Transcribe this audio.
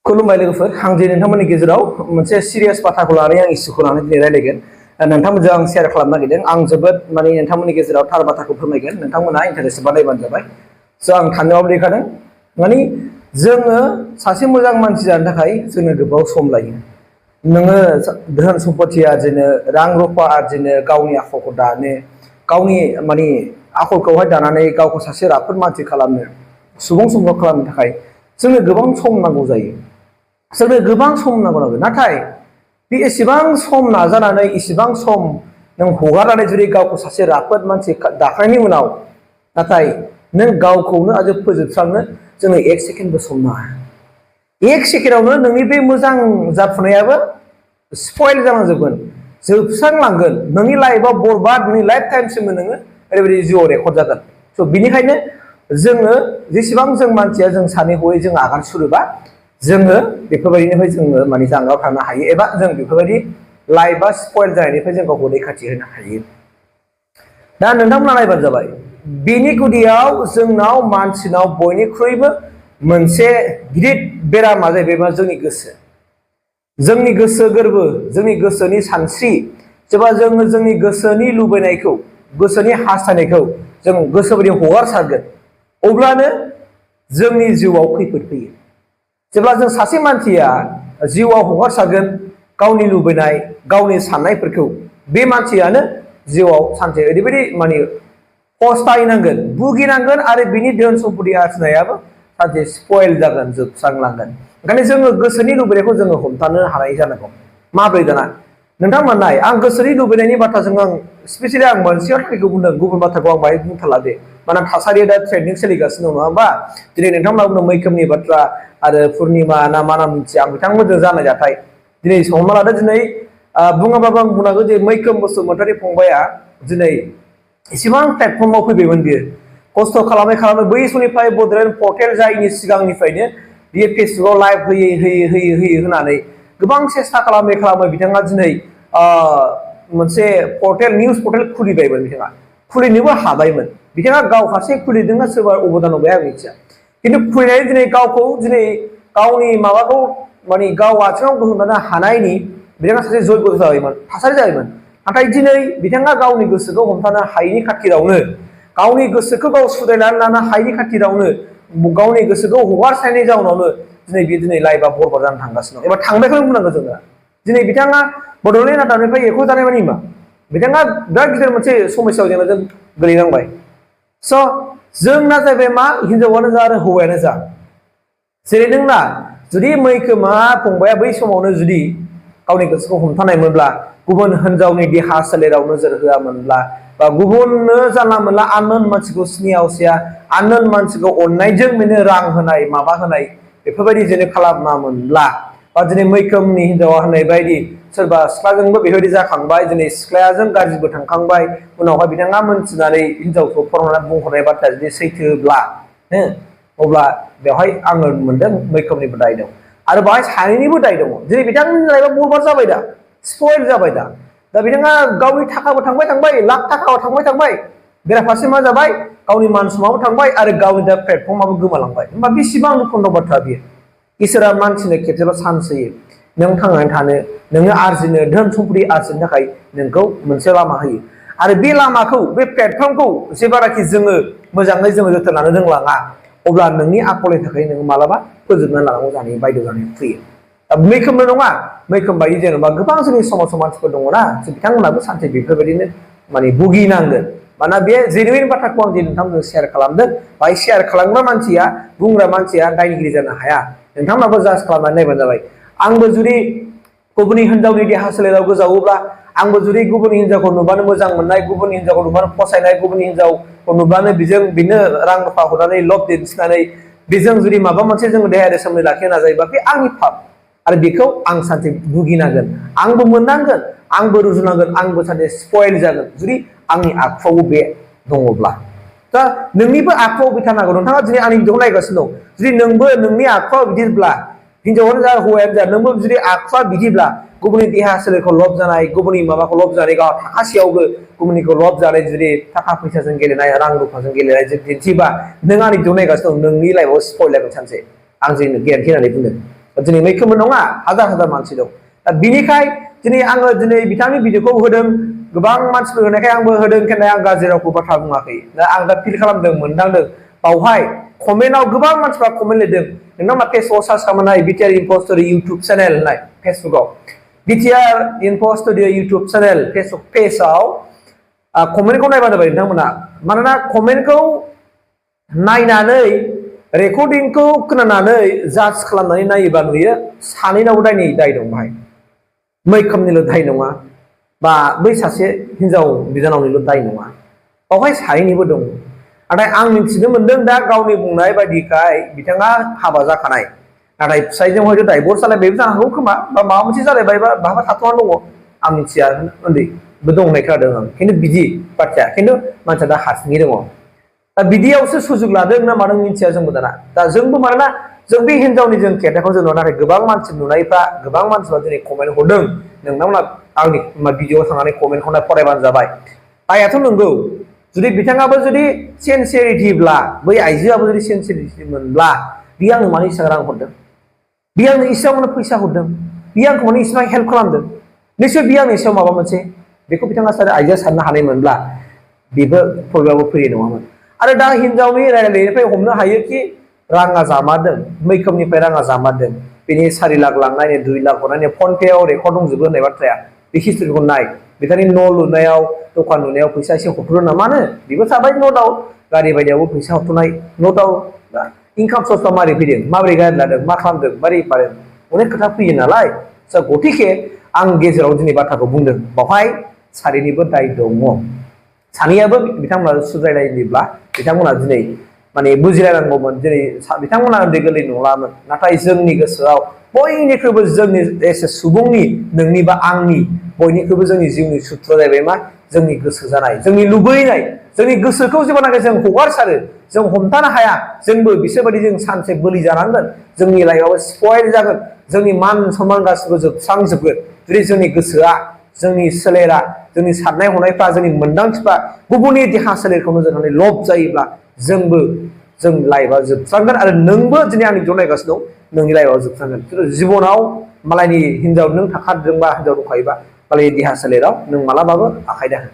खुलुमबाय लोगोफोर आं दिनै नोंथांमोननि गेजेराव मोनसे सिरियास बाथ्राखौ लानानै आं इस्युखौ लानानै दिनै रायलायगोन नोंथांमोनजों आं शेयार खालामनो नागिरदों आं जोबोद माने नोंथांमोननि गेजेराव थार बाथ्राखौ फोरमायगोन नोंथांमोना इन्टारेस्ट बा नायबानो जाबाय स' आं थांनायाव देखादों माने जोङो सासे मोजां मानसि जानो थाखाय जोंनो गोबाव सम लायो नोङो धोन सम्पति आरजिनो रां रुफा आरजिनो गावनि आखलखौ दानो गावनि माने आखलखौहाय दानानै गावखौ सासे राफोद मानसि खालामनो सुबुं सम्पद खालामनो थाखाय जोंनो गोबां सम नांगौ जायो जोंनो गोबां सम नांगौ नाथाय बे एसेबां सम नाजानानै एसेबां सम नों हगारनानै जुदि गावखौ सासे राफोद मानसि दाखांनायनि उनाव नाथाय नों गावखौनो आरो फोजोबस्रांनो जोंनो एक सेकेन्डबो सम नाङा एक सेकेन्डआवनो नोंनि बे मोजां जाफुनायाबो स्पइल जालांजोबगोन जोबस्रांलांगोन नोंनि लाइफआव बरबाद नोंनि लाइफ टाइमसिमबो नोङो ओरैबायदि जिउआव रेकर्ड जागोन स' बिनिखायनो जोङो जेसेबां जों मानसिया जों सानै हयै जों आगान सुरोबा जोङो बेफोरबायदिनिफ्राय जोङो माने जानगाराव थानो हायो एबा जों बेफोरबायदि लाइफआ स्पइल जानायनिफ्राय जों गावखौ रैखाथि होनो हायो दा नोंथांमोना नायबानो जाबाय बेनि गुदियाव जोंनाव मानसिनाव बयनिख्रुइबो मोनसे गिदिर बेरामा जाहैबाय जोंनि गोसो गोरबो जोंनि गोसोनि सानस्रि जेब्ला जोङो जोंनि गोसोनि लुबैनायखौ गोसोनि हास्थायनायखौ जों गोसो बायदि हगारसारगोन अब्लानो जोंनि जिउआव खैफोद फैयो जेब्ला जों सासे मानसिया जिउआव हगारसारगोन गावनि लुबैनाय गावनि साननायफोरखौ बे मानसियानो जिउआव सानसे ओरैबायदि माने पस्तायनांगोन भुगिनांगोन आरो बिनि धोन सम्पति आरजिनायाबो सानसे स्पइल जागोन जोबस्रांलांगोन ओंखायनो जोङो गोसोनि लुबैनायखौ जोङो हमथानो हानाय जानांगौ माब्रै दाना नोंथांमोन नाय आं गोसोनि लुबैनायनि बाथ्राजों आं स्पेसियेलि आं मोनसेयाव थाखायखौ बुंदों गुबुन बाथ्राखौ आं बाहाय बुंथारला दे मानोना थासारिया दा ट्रेन्डिं सोलिगासिनो दं नङा होमबा दिनै नोंथांमोना बुंदों मैखोमनि बाथ्रा आरो पुर्निमा ना मा नाम मिथिया आं बिथांमोनजों जानाय जाथाय दिनै हमना लादो दिनै बुङाबाबो आं बुंनांगौ जे मैखोम बसुमतारी फंबाया दिनै इसेबां प्लेटफर्माव फैबायमोन बियो खस्थ' खालामै बै समनिफ्राय बड'लेण्ड पर्टेल जायैनि सिगांनिफ्रायनो बियो फेसबुकाव लाइभ होयै होनानै गोबां सेस्था खालामै बिथाङा दिनै मोनसे पर्टेल निउस पर्टेल खुलिबायमोन बिथाङा खुलिनोबो हाबायमोन बिथाङा गाव हारसिं खुलिदोंना सोरबा अबदान होबाय आं मिथिया खिन्थु खुलिनानै दिनै गावखौ दिनै गावनि माबाखौ माने गाव आथिङाव गसंथानो हानायनि बिथाङा सासे जयग' जाबायमोन थासारि जाबायमोन नाथाय दिनै बिथाङा गावनि गोसोखौ हमथानो हायैनि खाथिरावनो गावनि गोसोखौ गाव सुद्रायनानै लानो हायैनि खाथिरावनो गावनि गोसोखौ हगारसारनायनि जाउनावनो दिनै लाइफआ बरबाद जानो थांगासिनो दं एबा थांबायखौनो बुंनांगौ जोङो दिनै बिथाङा बड'लेण्ड रादाबनिफ्राय एरख'जानाय माने मा बिथाङा बिराद गिदिर मोनसे समस्यायाव जेनेबा गोलैनांबाय स' जोंना जाहैबाय मा हिनजावानो जा आरो हौवायानो जा जेरै नोंना जुदि मैखोमा फंबाया बै समावनो जुदि गावनि गोसोखौ हमथानायमोनब्ला गुबुन हिनजावनि देहा सोलेराव नोजोर होआमोनब्ला बा गुबुननो जानला मोनला आननोन मानसिखौ सिनियावसिया आननोन मानसिखौ अननायजों बेनो रां होनाय माबा होनाय बेफोरबायदि जेने खालामामोनब्ला बा दिनै मैखोमनि हिनजावा होननाय बायदि सोरबा सिख्लाजोंबो बेबायदि जाखांबाय दिनै सिख्लाजों गाज्रिबो थांखांबाय उनावहाय बिथाङा मोनथिनानै हिनजावखौ फरायनानै बुंहरनाय बाथ्राया जुदि सैथोब्ला अब्ला बेवहाय आङो मोनदों मैखोमनिबो दाय दं आरो बेवहाय सानैनिबो दाय दङ दिनै बिथांनि लाइफआ बरबाद जाबाय दा स्पइल जाबाय दा बिथाङा गावनि थाखाबो थांबाय लाख थाखाबो थांबाय बेराफारसे मा जाबाय गावनि मान सनमानाबो थांबाय आरो गावनि दा प्लेटफर्माबो गोमालांबाय होमबा बेसेबां दुखुनांथाव बाथ्रा बियो इसोरा मानसिनो खेबसेल' चान्स होयो नों थांनानै थानो नोङो आरजिनो धोन सम्पति आरजिनो थाखाय नोंखौ मोनसे लामा होयो आरो बे लामाखौ बे प्लेटफर्मखौ जेब्लानाखि जोङो मोजाङै जोथोन लानो रोंलाङा अब्ला नोंनि आखलनि थाखाय नोङो मालाबा फोजोबना लानांगौ जानाय बायद' जानानै फैयो मैखोमल' नङा मैखोम बायदि जेनेबा गोबां जोंनि समाजाव मानसिफोर दङना बिथांमोनाबो सानसे बेफोरबायदिनो माने भुगिनांगोन मानोना बे जेनुइन बाथ्राखौ आं दिनै नोंथांमोनजों शेयार खालामदों बाहाय शेयार खालामग्रा मानसिया बुंग्रा मानसिया दायनिगिरि जानो हाया नोंथांमोनाबो जाज खालामनानै नायबानो जाबाय आंबो जुदि गुबुननि हिनजावनि देहा सोलेराव गोजावोब्ला आंबो जुदि गुबुननि हिनजावखौ नुबानो मोजां मोननाय गुबुननि हिनजावखौ नुबानो फसायनाय गुबुननि हिनजावखौ नुबानो बेनो रां रुफा हरनानै लब दिन्थिनानै बेजों जुदि माबा मोनसे जोङो देहायारि सोमोन्दो लाखिनो नाजायोबा बे आंनि पाप आरो बेखौ आं सानसे भुगिनांगोन आंबो मोननांगोन आंबो रुजुनांगोन आंबो सानसे स्पइल जागोन जुदि आंनि आखुआव बे दङब्ला दा नोंनिबो आखुआव बे थानांगौ नोंथाङा दिनै आंनि भिडिअखौ नायगासिनो दं जुदि नोंबो नोंनि आखुआव बिदिब्ला हिनजावानो जा हौवायानो जा नोंबो जुदि आखुआ बिदिब्ला गुबुननि देहा सोलेरखौ लब जानाय गुबुननि माबाखौ लब जानाय गाव थाखासेयावबो गुबुननिखौ लब जानाय जुदि थाखा फैसाजों गेलेनाय रां रुफाजों गेलेनाय जुदि दिन्थिबा नों आंनि भिडिअ नायगासिनो दं नोंनि लाइफआव स्पइल जागोन सानसे आं जोंनो गेरेन्टि होनानै बुंदों दिनै मैखोमबो नङा हाजार हाजार मानसि दं दा बिनिखाय दिनै आङो दिनै बिथांनि भिडिअखौ होदों गोबां मानसिफोर होनायखाय आंबो होदों खिन्थु आं गाज्रि रावखौ बाथ्रा बुङाखै दा आं दा फिल खालामदों मोनदांदों बावहाय कमेन्टआव गोबां मानसिफ्रा कमेन्ट लिरदों नोंनाव मा फेसबुकआव सार्च खालामनाय BTR info studio YouTube channel होननाय फेसबुकआव BTR info studio YouTube channel Facebook पेजआव कमेन्टखौ नायबानो जाबाय नोंथांमोना मानोना कमेन्टखौ नायनानै रेकर्डिंखौ खोनानानै जाज खालामनानै नायोबा नुयो सानैनावबो दाय दं बाहाय मैखोमनिल' दाय नङा बा बै सासे हिनजाव बिनानावनिल' दाय नङा बावहाय सानैनिबो दं नाथाय आं मिथिनो मोनदों दा गावनि बुंनाय बायदिखाय बिथाङा हाबा जाखानाय नाथाय फिसायजों हयथ' डाइभर्स जालायबायबो जानो हागौ खोमा बा माबा मोनसे जालायबाय बा बहाबा थाथ'नानै दङ आं मिथिया उन्दैबो दं होननाय खोनादों आं खिन्थु बिदि बाथ्राया खिन्थु मानसिया दा हारसिङै दङ दा बिदियावसो सुजुग लादों ना मादों मिथिया जोंबो दाना दा जोंबो मानोना जों बे हिनजावनि जों खेथाखौ जों नाथाय गोबां मानसि नुनायफ्रा गोबां मानसिफ्रा दिनै कमेन्ट हरदों नोंथांमोना आंनि भिडिअआव थांनानै कमेन्टखौनो फरायबानो जाबाय दायाथ' नंगौ जुदि बिथाङाबो जुदि सिनसियारिटिब्ला बै आइजोआबो जुदि सिनसियारिटि मोनब्ला बियो आंनो मानो इसेबां रां हरदों बियो आंनो इसेबां फैसा हरदों बियो आंखौ माने इसेबां हेल्प खालामदों निश्चय बियो आंनि सायाव माबा मोनसे बेखौ बिथाङा आइजोआ साननो हानाय मोनब्ला बेबो प्रब्लेमाव फैनाय नङामोन आरो दा हिनजावनि रायलायनायनिफ्राय हमनो हायो कि राङा जामारदों मैखोमनिफ्राय राङा जामारदों बेनि 4 लाख लांनायनि 2 लाख हरनायनि फन पेआव रेकर्ड दंजोबो होननाय बाथ्राया बे हिस्ट्रिखौ नाय बिथांनि न' लुनायाव दखान लुनायाव फैसा एसे हरथ'नो ना मानो बेबो थाबाय न' दाउट गारि बायनायावबो फैसा हरथ'नाय न' दाउट इनकाम सर्सआ मारै फैदों माबोरै गारि लादों मा खालामदों मारै मादों अनेक खोथा फैयो नालाय गथिखे आं गेजेराव दिनै बाथ्राखौ बुंदों बावहाय सानैनिबो दाय दङ सानैयाबो बिथांमोना सुद्रायलायोब्ला बिथांमोना दिनै माने बुजिलायनांगौमोन दिनै बिथांमोना उन्दै गोरलै नंलामोन नाथाय जोंनि गोसोआव बयनिख्रुइबो जोंनि एसे सुबुंनि नोंनि बा आंनि बयनिख्रुइबो जोंनि जिउनि सुथुरा जाहैबाय मा जोंनि गोसो जानाय जोंनि लुबैनाय जोंनि गोसोखौ जेब्लानाखि जों हगारसारो जों हमथानो हाया जोंबो बिसोरबायदि जों सानसे बोलि जानांगोन जोंनि लाइफआबो स्पइल जागोन जोंनि मान सनमान गासिबो जोबस्रांजोबगोन जुदि जोंनि गोसोआ जोंनि सोलेरा जोंनि साननाय हनायफ्रा जोंनि मोन्दांथिफ्रा गुबुननि देहा सोलेरखौ नोजोर होनानै लब जायोब्ला जोंबो जों लाइफआ जोबस्रांगोन आरो नोंबो दिनै आंनि भिडिअ नायगासिनो दं नोंनि लाइफआव जोबस्रांगोन जिबनाव मालायनि हिनजाव नों थाखादोंबा हिनजाव दंखायोबा मालायनि देहा सोलेराव नों मालाबाबो आखाइ दा हो